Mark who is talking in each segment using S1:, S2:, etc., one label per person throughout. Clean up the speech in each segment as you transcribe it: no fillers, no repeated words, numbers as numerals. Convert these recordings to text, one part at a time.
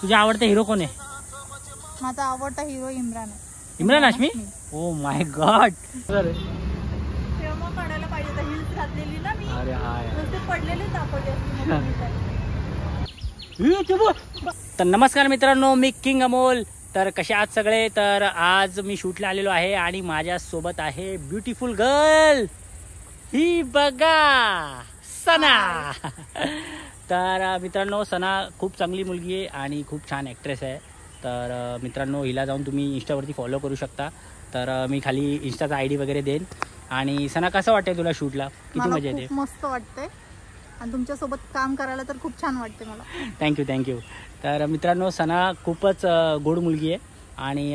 S1: तुझा आवडता हिरो कोण आहे?
S2: माझा आवडता हिरो इम्रान आहे.
S1: Imran Hashmi. Oh my God.
S2: तेव्हा काढायला पाहिजे हिल्स घातलेली ना मी.
S1: अरे हाय
S2: नुसते पडलेले सापडले
S1: तर नमस्कार मित्रांनो, मी किंग अमोल. तर कसे आहात सगळे? तर आज मी शूटला आलेलो आहे आणि माझ्या सोबत आहे ब्युटिफुल गर्ल. ही बघा सना. तर मित्रांनो, सना खूप चांगली मुलगी आहे आणि खूप छान ॲक्ट्रेस आहे. तर मित्रांनो, हिला जाऊन तुम्ही इंस्टावरती फॉलो करू शकता. तर मी खाली इंस्टाचा ID वगैरे देईन. आणि सना, कसं वाटतंय तुला शूटला? किती मजा येते?
S2: मस्त वाटतंय आणि तुमच्यासोबत काम करायला तर खूप छान वाटते मला.
S1: थँक्यू. तर मित्रांनो, सना खूपच गोड मुलगी आहे आणि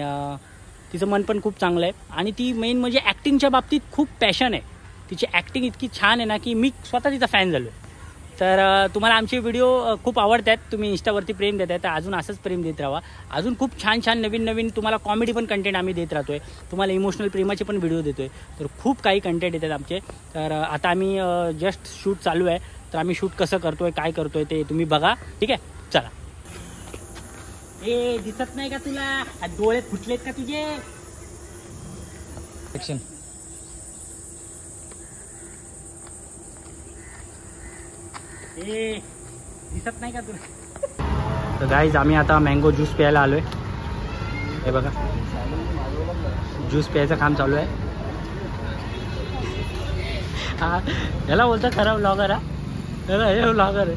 S1: तिचं मन पण खूप चांगलं आहे आणि ती मेन म्हणजे ॲक्टिंगच्या बाबतीत खूप पॅशन आहे. तिची ॲक्टिंग इतकी छान आहे ना की मी स्वतः तिचा फॅन झालो आहे. तर तुम्हाला आमचे व्हिडिओ खूप आवडतात, तुम्ही इंस्टावरती प्रेम देत आहे, तर अजून असंच प्रेम देत राहा. अजून खूप छान नवीन तुम्हाला कॉमेडी पण कंटेंट आम्ही देत राहतो आहे. तुम्हाला इमोशनल प्रेमाचे पण व्हिडिओ देतो आहे. तर खूप काही कंटेंट येतात आमचे. तर आता आम्ही जस्ट शूट चालू आहे. तर आम्ही शूट कसं करतो आहे, काय करतो आहे ते तुम्ही बघा. ठीक आहे, चला. ए, दिसत नाही का तुला? डोळे फुटलेत का तुझे? ॲक्शन. ए, दिसत नाही का तुला? तर गाईज, आम्ही आता मँगो ज्यूस प्यायला आलोय. हे बघा, ज्यूस प्यायचं काम चालू आहे. हा, याला बोलतं खरा व्लॉगर. हा, हे व्लॉगर आहे.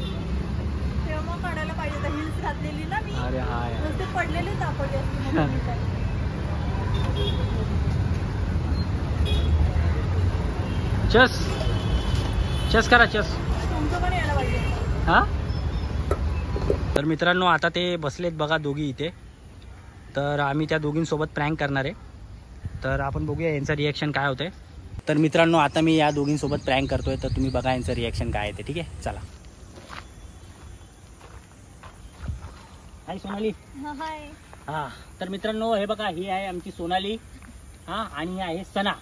S2: तेव्हा काढायला पाहिजे हिल्स घातलेली ना मी.
S1: अरे हाय,
S2: नुसते पडलेले सापडले.
S1: चस करा, चस.
S2: तुमचं पण यायला पाहिजे.
S1: हा. तर मित्रांनो, आता ते बसलेत बघा दोघी इथे. तर आम्ही त्या दोघींसोबत प्रँक करणार आहे. तर आपण बघूया यांचं रिॲक्शन काय होतंय. तर मित्रांनो, आता मी या दोघींसोबत प्रँक करतोय, तर तुम्ही बघा यांचं रिॲक्शन काय आहे ते. ठीक आहे, चला. हाय सोनाली.
S2: हाय.
S1: हां, तर मित्रांनो, हे बघा, ही आहे आमची सोनाली. हां, आणि ही आहे सना.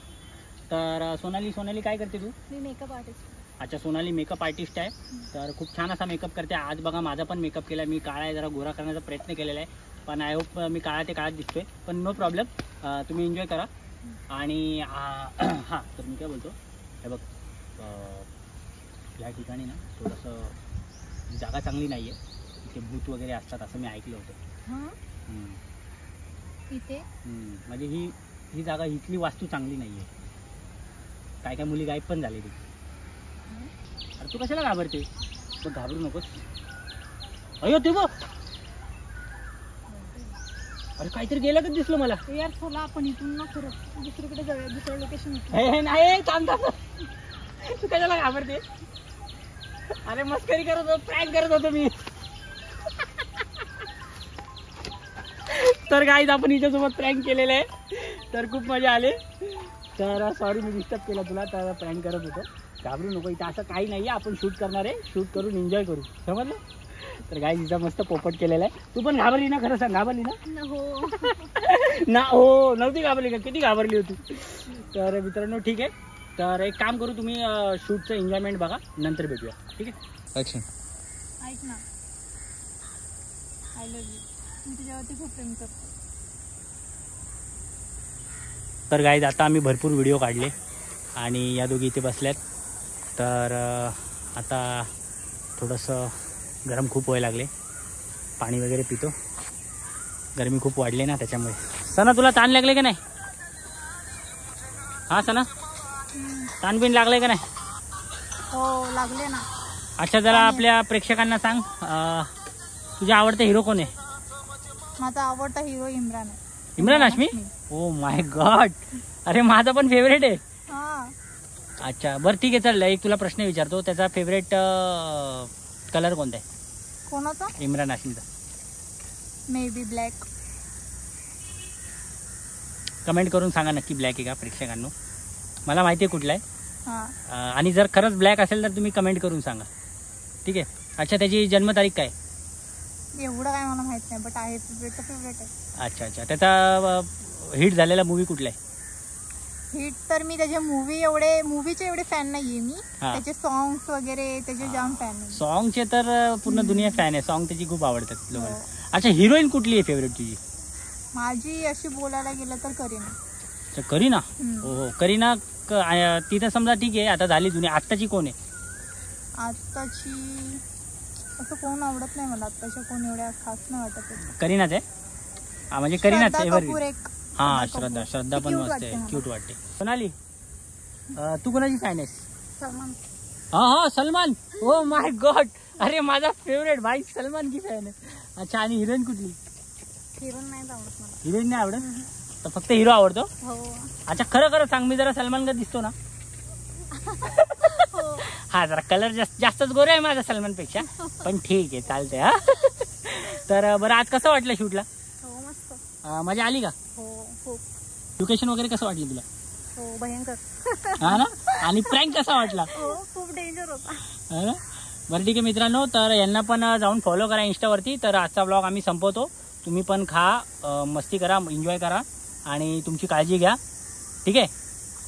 S1: तर सोनाली काय करते तू?
S2: मी मेकअप आर्टिस्ट.
S1: अच्छा, सोनाली मेकअप आर्टिस्ट आहे. तर खूप छान असा मेकअप करते. आज बघा, माझा पण मेकअप केला. मी काळा आहे, जरा गोरा करण्याचा प्रयत्न केलेला आहे, पण आय होप मी काळा ते काळात दिसतोय. पण नो प्रॉब्लेम, तुम्ही एन्जॉय करा. आणि हां, तर मी काय बोलतो, हे बघ, या ठिकाणी ना थोडंसं जागा चांगली नाही आहे. इथे भूत वगैरे असतात असं मी ऐकलं होतं.
S2: इथे
S1: म्हणजे ही जागा, इथली वास्तू चांगली नाही आहे. काय मुली गायब पण झाली तिथे. अरे तू कशाला घाबरते? मग घाबरू नकोस. अयो ते बघ, अरे काहीतरी गेलं का दिसलं मला.
S2: यार, चला आपण इथून ना खरंच दुसरीकडे जाऊया, दुसरं लोकेशन.
S1: नाही, थांब. तू कशाला घाबरते? अरे मस्करी करत होतो, प्रँक करत होतो मी. तर गाईज, आपण हिच्यासोबत प्रँक केलेलं आहे. तर खूप मजा आली. तर सॉरी, मी डिस्टर्ब केलं तुला. तर प्रँक करत होतो, घाबरू नको. इथं असं काही नाही आहे, आपण शूट करणार आहे. शूट करून एन्जॉय करू, समजलं? तर गाईज, हिचा मस्त पोपट केलेला आहे. तू पण घाबरली ना? खरं सांग, घाबरली ना?
S2: हो
S1: ना, हो, नव्हती घाबरली का? किती घाबरली होती. तर मित्रांनो, ठीक आहे. तर एक काम करू, तुम्ही शूटचं एन्जॉयमेंट बघा, नंतर भेटूया. ठीक आहे, ॲक्शन.
S2: ऐक ना, आय लव्ह यू. मी तुझ्यावरती खूप प्रेम करतो.
S1: तर गाईज, आता आम्ही भरपूर व्हिडिओ काढले आणि या दोघी इथे बसल्यात. तर आता थोडंसं गरम खूप व्हायला लागले, पाणी वगैरे पितो. गरमी खूप वाढली ना, त्याच्यामुळे. सना, तुला ताण लागले का नाही? हां सना, ताण बिन लागले का नाही?
S2: हो, लागले ना.
S1: अच्छा, जरा आपल्या प्रेक्षकांना सांग, तुझा आवडता हिरो कोण आहे?
S2: माझा आवडता हिरो इम्रान आहे.
S1: Imran Hashmi. Oh my God. अरे माझा पण फेवरेट आहे. अच्छा, बरं ठीक आहे, चल. एक तुला प्रश्न विचारतो, त्याचा फेवरेट कलर कोणता आहे?
S2: कोणाचा?
S1: इम्रान हाशमीचा.
S2: May be black.
S1: कमेंट करून सांगा नक्की ब्लॅक आहे का प्रेक्षकांनो. मला माहिती आहे कुठला आहे. आणि जर खरंच ब्लॅक असेल तर तुम्ही कमेंट करून सांगा. ठीक आहे. अच्छा, त्याची जन्मतारीख काय?
S2: एवढं काय मला माहित नाही, बट आहे फेवरेट तर फेवरेट आहे.
S1: अच्छा, त्याचा हिट झालेला मूवी कुठला आहे?
S2: हिट तर मी त्याचे मूवीचे एवढे फॅन नाहीये मी. त्याचे सॉंग्स वगैरे त्याचे जाम फॅन आहे.
S1: सॉंगचे तर पूर्ण दुनिया फॅन आहे. सॉंग त्याची खूप आवडतात लोकांना. अच्छा, हिरोईन कुठली आहे फेवरेट तुझी?
S2: माझी अशी बोलायला गेलं तर करीना.
S1: अच्छा, करीना. हो, करीना. ती तर समजा ठीक आहे, आता झाली जुनी. आत्ताची कोण आहे?
S2: आत्ताची असं कोण आवडत नाही मला. आत्ताच्या कोण एवढ्या खास नाही वाटत.
S1: करीनाच आहे. म्हणजे करीनाच
S2: श्रद्धा
S1: आहे.
S2: कपूर एक.
S1: हा,
S2: श्रद्धा
S1: श्रद्धा
S2: ती
S1: पण
S2: cute
S1: मस्त
S2: वाटते
S1: आहे,
S2: मला.
S1: क्यूट वाटते. सोनाली, तू कोणाची फॅन आहेस?
S2: सलमान.
S1: हा, सलमान. ओ माय गॉड, अरे माझा फेवरेट भाई सलमान की फॅन आहे. अच्छा, आणि हिरोईन कुठली?
S2: हिरोईन नाही आवडत मला.
S1: हिरोईन नाही आवडत, तर फक्त हिरो आवडतो.
S2: हो.
S1: अच्छा, खरं खरं सांग, मी जरा सलमान का दिसतो ना?
S2: हो.
S1: हा, जरा कलर जास्तच गोरे आहे माझा सलमान पेक्षा, पण ठीक आहे, चालतंय. हा तर बरं, आज कसं वाटलं शूटला?
S2: हो, मस्त.
S1: मजा आली का?
S2: हो, खूप.
S1: लोकेशन वगैरे कसं वाटलं तुला?
S2: हो, भयंकर.
S1: हा ना. आणि प्रँक कसा वाटला?
S2: हो, खूप डेंजर होता.
S1: हा ना. बरं, ठीक आहे मित्रांनो, तर यांना पण जाऊन फॉलो करा इंस्टावरती. तर आजचा ब्लॉग आम्ही संपवतो. तुम्ही पण खा, मस्ती करा, एन्जॉय करा आणि तुमची काळजी घ्या. ठीक आहे,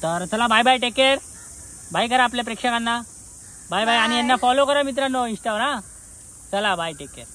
S1: तर चला, bye bye, take care. Bye करा आपल्या प्रेक्षकांना. Bye bye. आणि यांना फॉलो करा मित्रांनो इंस्टावर. हा, चला, बाय, टेक केअर.